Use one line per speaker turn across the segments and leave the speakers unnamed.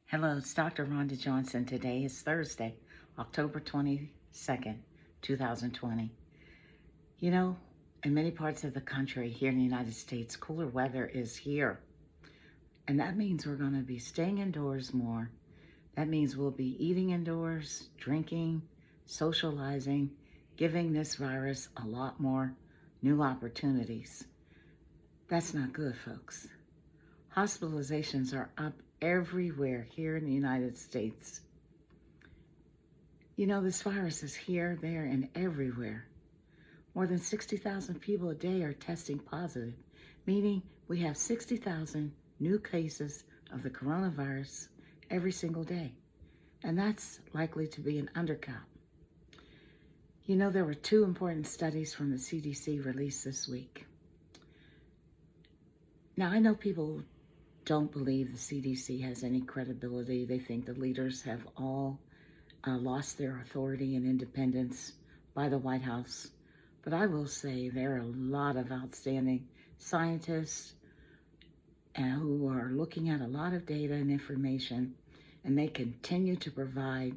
Hello, it's Dr. Rhonda Johnson. Today is Thursday, October 22nd, 2020. You know, in many parts of the country here in the United States, cooler weather is here. And that means we're going to be staying indoors more. That means we'll be eating indoors, drinking, socializing, giving this virus a lot more new opportunities. That's not good, folks. Hospitalizations are up everywhere here in the United States. You know, this virus is here, there, and everywhere. More than 60,000 people a day are testing positive, meaning we have 60,000 new cases of the coronavirus every single day. And that's likely to be an undercount. You know, there were two important studies from the CDC released this week. Now, I know people don't believe the CDC has any credibility. They think the leaders have all lost their authority and independence by the White House. But I will say there are a lot of outstanding scientists who are looking at a lot of data and information, and they continue to provide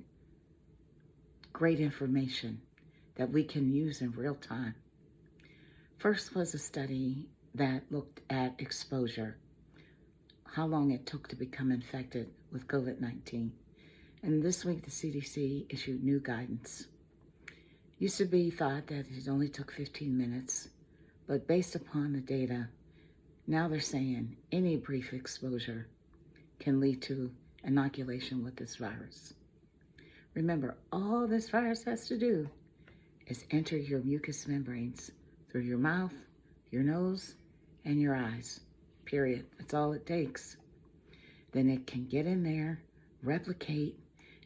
great information that we can use in real time. First was a study that looked at exposure, how long it took to become infected with COVID-19. And this week, the CDC issued new guidance. Used to be thought that it only took 15 minutes, but based upon the data, now they're saying any brief exposure can lead to inoculation with this virus. Remember, all this virus has to do is enter your mucous membranes through your mouth, your nose, and your eyes. Period. That's all it takes. Then it can get in there, replicate,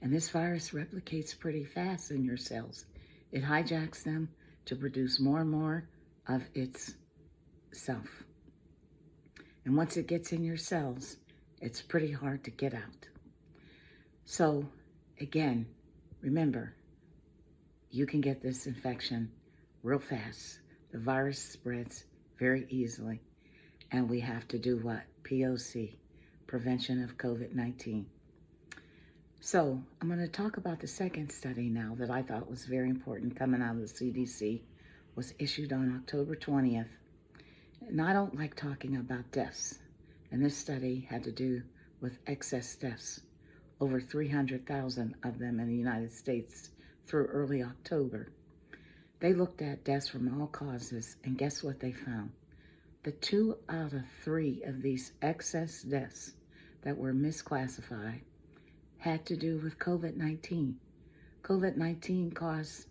and this virus replicates pretty fast in your cells. It hijacks them to produce more and more of its self. And once it gets in your cells, it's pretty hard to get out. So, again, remember, you can get this infection real fast. The virus spreads very easily. And we have to do what? POC, Prevention of COVID-19. So I'm going to talk about the second study now that I thought was very important coming out of the CDC. Was issued on October 20th. And I don't like talking about deaths. And this study had to do with excess deaths. Over 300,000 of them in the United States through early October. They looked at deaths from all causes, and guess what they found? The 2 out of 3 of these excess deaths that were misclassified had to do with COVID-19. COVID-19 caused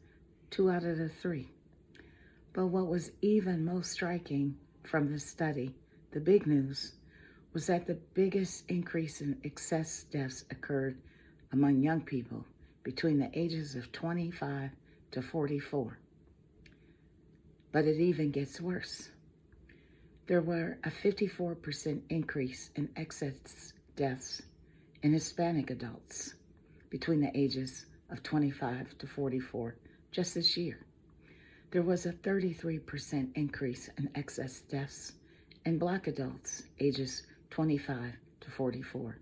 2 out of the 3. But what was even most striking from this study, the big news, was that the biggest increase in excess deaths occurred among young people between the ages of 25 to 44. But it even gets worse. There were a 54% increase in excess deaths in Hispanic adults between the ages of 25 to 44 just this year. There was a 33% increase in excess deaths in Black adults ages 25 to 44.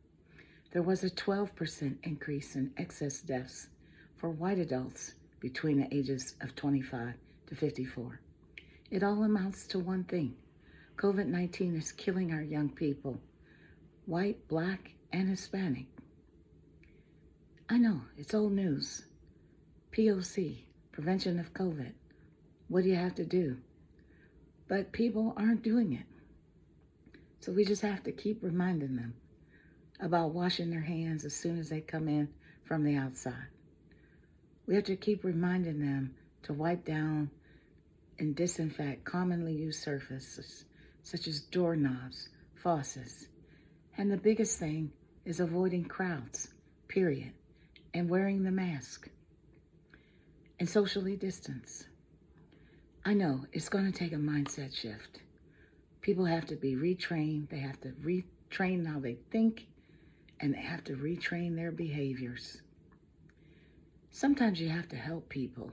There was a 12% increase in excess deaths for white adults between the ages of 25 to 54. It all amounts to one thing. COVID-19 is killing our young people, white, Black, and Hispanic. I know, it's old news. POC, Prevention of COVID. What do you have to do? But people aren't doing it. So we just have to keep reminding them about washing their hands as soon as they come in from the outside. We have to keep reminding them to wipe down and disinfect commonly used surfaces, such as doorknobs, faucets. And the biggest thing is avoiding crowds, period, and wearing the mask and socially distance. I know it's going to take a mindset shift. People have to be retrained. They have to retrain how they think, and they have to retrain their behaviors. Sometimes you have to help people.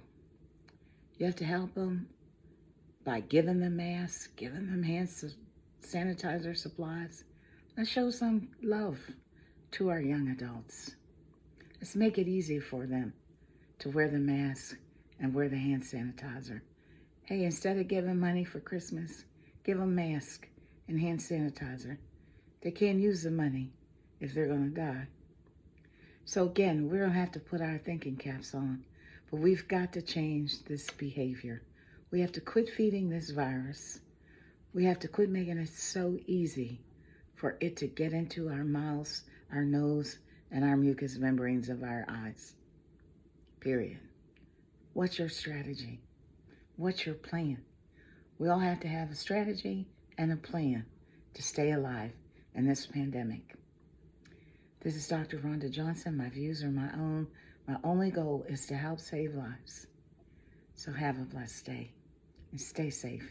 You have to help them by giving them masks, giving them hand sanitizer supplies. Let's show some love. to our young adults. Let's make it easy for them to wear the mask and wear the hand sanitizer. Hey, instead of giving money for Christmas, give them mask and hand sanitizer. They can't use the money if they're going to die. So again, we're going to have to put our thinking caps on, but we've got to change this behavior. We have to quit feeding this virus. We have to quit making it so easy for it to get into our mouths, our nose, and our mucous membranes of our eyes. Period. What's your strategy? What's your plan? We all have to have a strategy and a plan to stay alive in this pandemic. This is Dr. Rhonda Johnson. My views are my own. My only goal is to help save lives. So have a blessed day and stay safe.